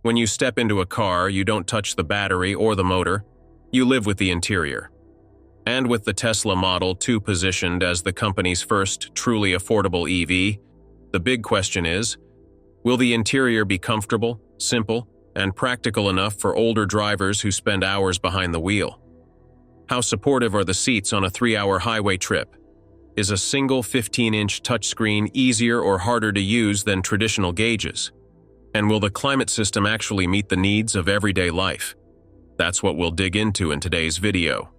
When you step into a car, you don't touch the battery or the motor, you live with the interior. And with the Tesla Model 2 positioned as the company's first truly affordable EV, the big question is, will the interior be comfortable, simple, and practical enough for older drivers who spend hours behind the wheel? How supportive are the seats on a 3-hour highway trip? Is a single 15-inch touchscreen easier or harder to use than traditional gauges? And will the climate system actually meet the needs of everyday life? That's what we'll dig into in today's video.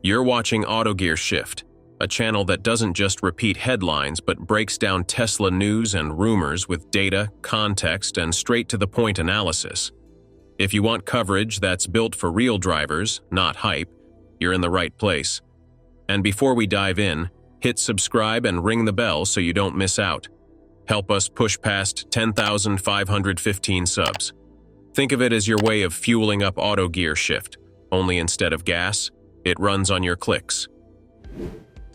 You're watching AutoGearshift, a channel that doesn't just repeat headlines but breaks down Tesla news and rumors with data, context, and straight-to-the-point analysis. If you want coverage that's built for real drivers, not hype, you're in the right place. And before we dive in, hit subscribe and ring the bell so you don't miss out. Help us push past 10,515 subs. Think of it as your way of fueling up AutoGearshift, only instead of gas, it runs on your clicks.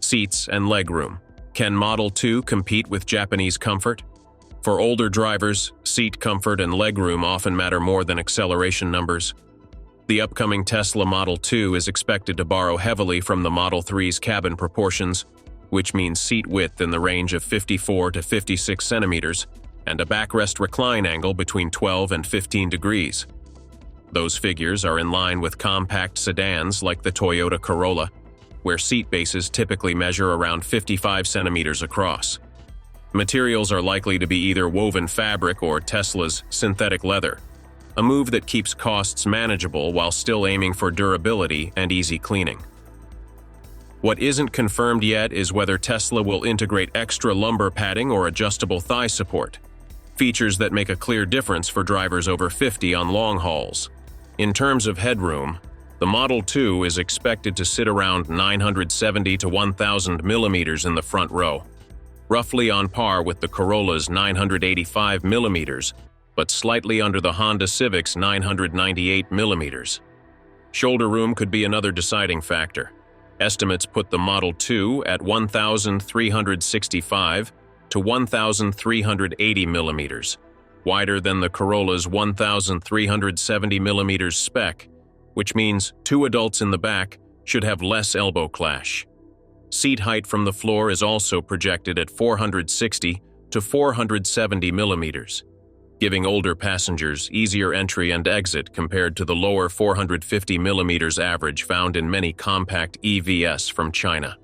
Seats and legroom. Can Model 2 compete with Japanese comfort? For older drivers, seat comfort and legroom often matter more than acceleration numbers. The upcoming Tesla Model 2 is expected to borrow heavily from the Model 3's cabin proportions, which means seat width in the range of 54 to 56 centimeters and a backrest recline angle between 12 and 15 degrees. Those figures are in line with compact sedans like the Toyota Corolla, where seat bases typically measure around 55 centimeters across. Materials are likely to be either woven fabric or Tesla's synthetic leather, a move that keeps costs manageable while still aiming for durability and easy cleaning. What isn't confirmed yet is whether Tesla will integrate extra lumbar padding or adjustable thigh support, features that make a clear difference for drivers over 50 on long hauls. In terms of headroom, the Model 2 is expected to sit around 970 to 1,000 millimeters in the front row, roughly on par with the Corolla's 985 millimeters, but slightly under the Honda Civic's 998 millimeters. Shoulder room could be another deciding factor. Estimates put the Model 2 at 1,365 to 1,380 millimeters, wider than the Corolla's 1,370 millimeters spec, which means 2 adults in the back should have less elbow clash. Seat height from the floor is also projected at 460 to 470 millimeters, giving older passengers easier entry and exit compared to the lower 450 millimeters average found in many compact EVs from China.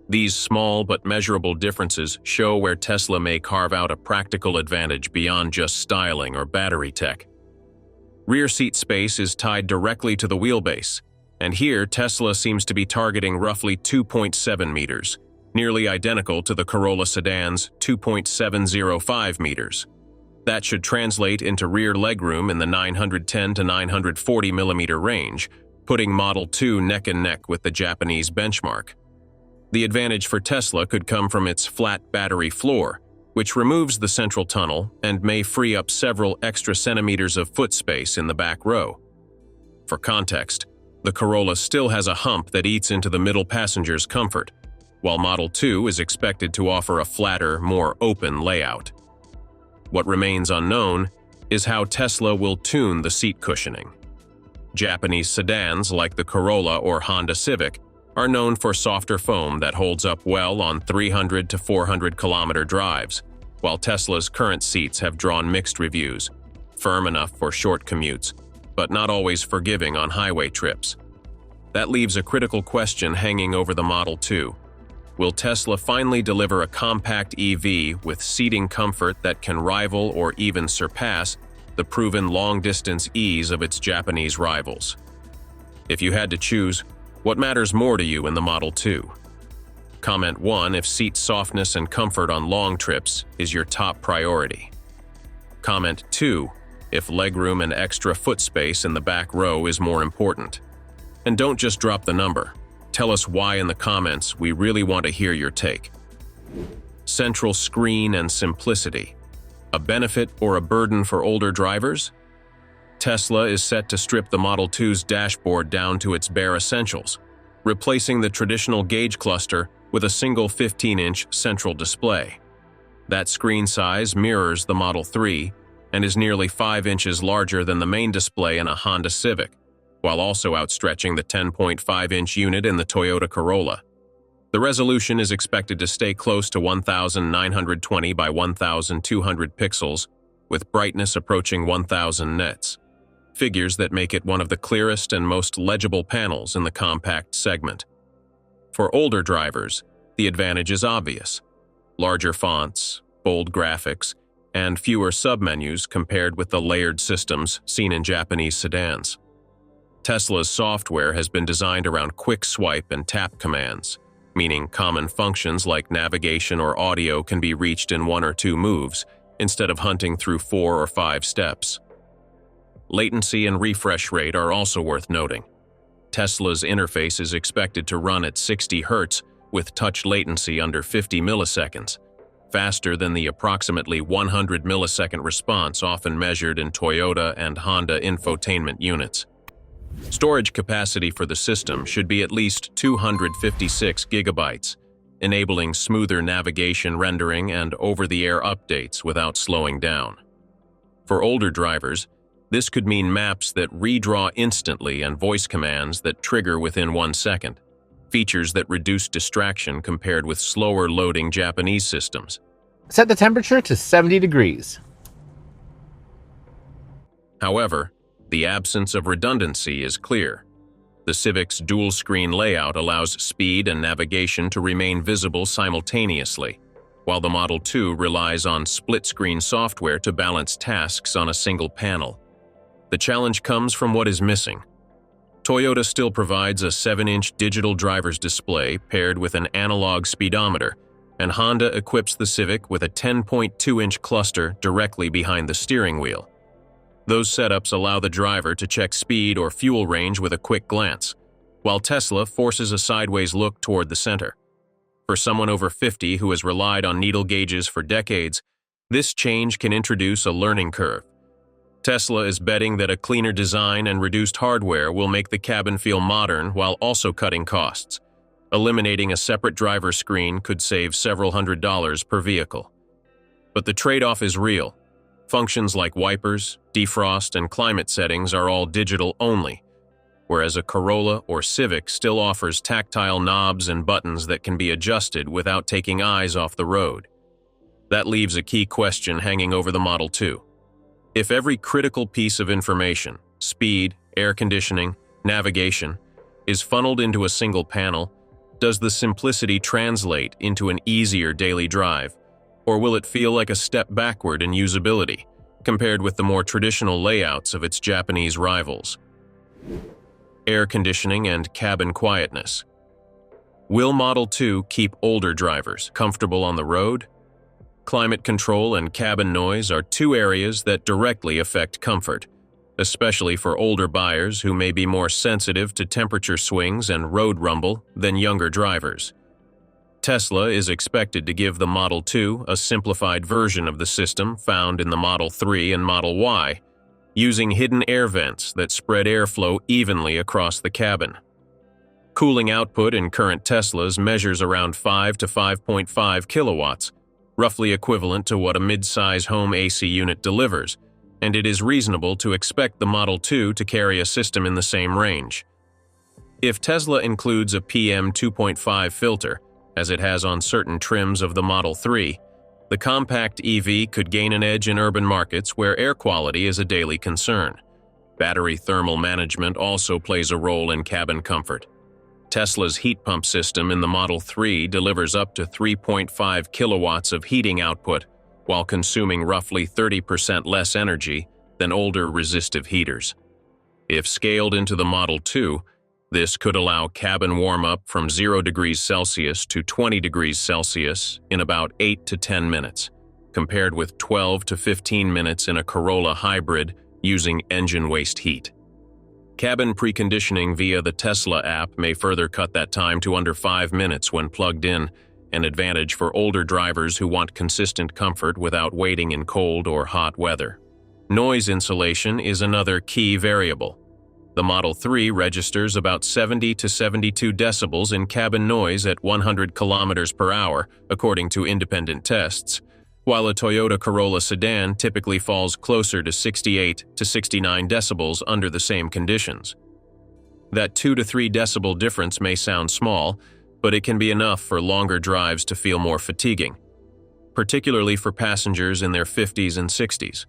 These small but measurable differences show where Tesla may carve out a practical advantage beyond just styling or battery tech. Rear seat space is tied directly to the wheelbase, and here Tesla seems to be targeting roughly 2.7 meters, nearly identical to the Corolla sedan's 2.705 meters. That should translate into rear legroom in the 910 to 940 millimeter range, putting Model 2 neck and neck with the Japanese benchmark. The advantage for Tesla could come from its flat battery floor, which removes the central tunnel and may free up several extra centimeters of foot space in the back row. For context, the Corolla still has a hump that eats into the middle passenger's comfort, while Model 2 is expected to offer a flatter, more open layout. What remains unknown is how Tesla will tune the seat cushioning. Japanese sedans like the Corolla or Honda Civic are known for softer foam that holds up well on 300 to 400 kilometer drives, while Tesla's current seats have drawn mixed reviews, firm enough for short commutes, but not always forgiving on highway trips. That leaves a critical question hanging over the Model 2. Will Tesla finally deliver a compact EV with seating comfort that can rival or even surpass the proven long-distance ease of its Japanese rivals? If you had to choose, what matters more to you in the Model 2? Comment 1 if seat softness and comfort on long trips is your top priority. Comment 2 if legroom and extra foot space in the back row is more important. And don't just drop the number. Tell us why in the comments. We really want to hear your take. Central screen and simplicity. A benefit or a burden for older drivers? Tesla is set to strip the Model 2's dashboard down to its bare essentials, replacing the traditional gauge cluster with a single 15-inch central display. That screen size mirrors the Model 3 and is nearly 5 inches larger than the main display in a Honda Civic, while also outstretching the 10.5-inch unit in the Toyota Corolla. The resolution is expected to stay close to 1920 by 1200 pixels, with brightness approaching 1000 nits, figures that make it one of the clearest and most legible panels in the compact segment. For older drivers, the advantage is obvious: larger fonts, bold graphics, and fewer submenus compared with the layered systems seen in Japanese sedans. Tesla's software has been designed around quick swipe and tap commands, meaning common functions like navigation or audio can be reached in 1 or 2 moves, instead of hunting through 4 or 5 steps. Latency and refresh rate are also worth noting. Tesla's interface is expected to run at 60 Hz with touch latency under 50 milliseconds, faster than the approximately 100 millisecond response often measured in Toyota and Honda infotainment units. Storage capacity for the system should be at least 256 gigabytes, enabling smoother navigation, rendering, and over-the-air updates without slowing down. For older drivers, this could mean maps that redraw instantly and voice commands that trigger within 1 second, features that reduce distraction compared with slower loading Japanese systems. Set the temperature to 70 degrees. However, the absence of redundancy is clear. The Civic's dual-screen layout allows speed and navigation to remain visible simultaneously, while the Model 2 relies on split-screen software to balance tasks on a single panel. The challenge comes from what is missing. Toyota still provides a 7-inch digital driver's display paired with an analog speedometer, and Honda equips the Civic with a 10.2-inch cluster directly behind the steering wheel. Those setups allow the driver to check speed or fuel range with a quick glance, while Tesla forces a sideways look toward the center. For someone over 50 who has relied on needle gauges for decades, this change can introduce a learning curve. Tesla is betting that a cleaner design and reduced hardware will make the cabin feel modern while also cutting costs. Eliminating a separate driver screen could save several $100s per vehicle. But the trade-off is real. Functions like wipers, defrost, and climate settings are all digital only, whereas a Corolla or Civic still offers tactile knobs and buttons that can be adjusted without taking eyes off the road. That leaves a key question hanging over the Model 2. If every critical piece of information, speed, air conditioning, navigation, is funneled into a single panel, does the simplicity translate into an easier daily drive, or will it feel like a step backward in usability, compared with the more traditional layouts of its Japanese rivals? Air conditioning and cabin quietness. Will Model 2 keep older drivers comfortable on the road? Climate control and cabin noise are 2 areas that directly affect comfort, especially for older buyers who may be more sensitive to temperature swings and road rumble than younger drivers. Tesla is expected to give the Model 2 a simplified version of the system found in the Model 3 and Model Y, using hidden air vents that spread airflow evenly across the cabin. Cooling output in current Teslas measures around 5 to 5.5 kilowatts, roughly equivalent to what a mid-size home AC unit delivers, and it is reasonable to expect the Model 2 to carry a system in the same range. If Tesla includes a PM 2.5 filter, as it has on certain trims of the Model 3, the compact EV could gain an edge in urban markets where air quality is a daily concern. Battery thermal management also plays a role in cabin comfort. Tesla's heat pump system in the Model 3 delivers up to 3.5 kilowatts of heating output while consuming roughly 30% less energy than older resistive heaters. If scaled into the Model 2, this could allow cabin warm-up from 0 degrees Celsius to 20 degrees Celsius in about 8 to 10 minutes, compared with 12 to 15 minutes in a Corolla hybrid using engine waste heat. Cabin preconditioning via the Tesla app may further cut that time to under 5 minutes when plugged in, an advantage for older drivers who want consistent comfort without waiting in cold or hot weather. Noise insulation is another key variable. The Model 3 registers about 70 to 72 decibels in cabin noise at 100 kilometers per hour, according to independent tests, while a Toyota Corolla sedan typically falls closer to 68 to 69 decibels under the same conditions. That 2 to 3 decibel difference may sound small, but it can be enough for longer drives to feel more fatiguing, particularly for passengers in their 50s and 60s.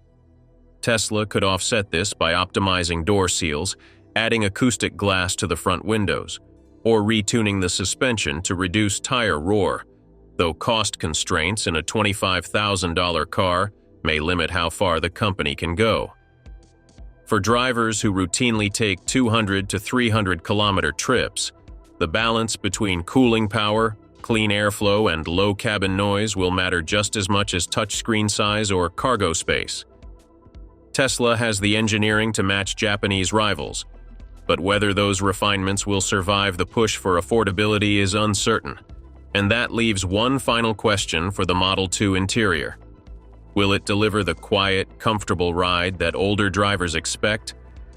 Tesla could offset this by optimizing door seals, adding acoustic glass to the front windows, or retuning the suspension to reduce tire roar, though cost constraints in a $25,000 car may limit how far the company can go. For drivers who routinely take 200 to 300 kilometer trips, the balance between cooling power, clean airflow, and low cabin noise will matter just as much as touchscreen size or cargo space. Tesla has the engineering to match Japanese rivals, but whether those refinements will survive the push for affordability is uncertain, and that leaves one final question for the Model 2 interior. Will it deliver the quiet, comfortable ride that older drivers expect,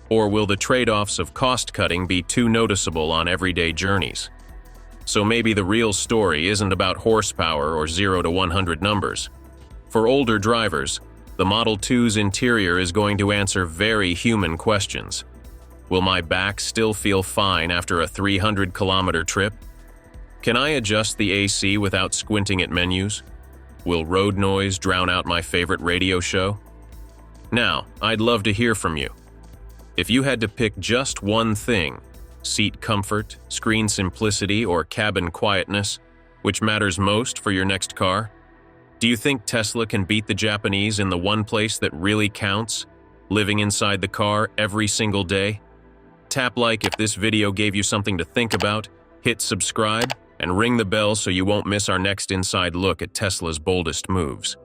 or will the trade-offs of cost-cutting be too noticeable on everyday journeys? So maybe the real story isn't about horsepower or 0 to 100 numbers. For older drivers, the Model 2's interior is going to answer very human questions. Will my back still feel fine after a 300-kilometer trip? Can I adjust the AC without squinting at menus? Will road noise drown out my favorite radio show? Now, I'd love to hear from you. If you had to pick just one thing, seat comfort, screen simplicity, or cabin quietness, which matters most for your next car? Do you think Tesla can beat the Japanese in the one place that really counts, living inside the car every single day? Tap like if this video gave you something to think about, hit subscribe, and ring the bell so you won't miss our next inside look at Tesla's boldest moves.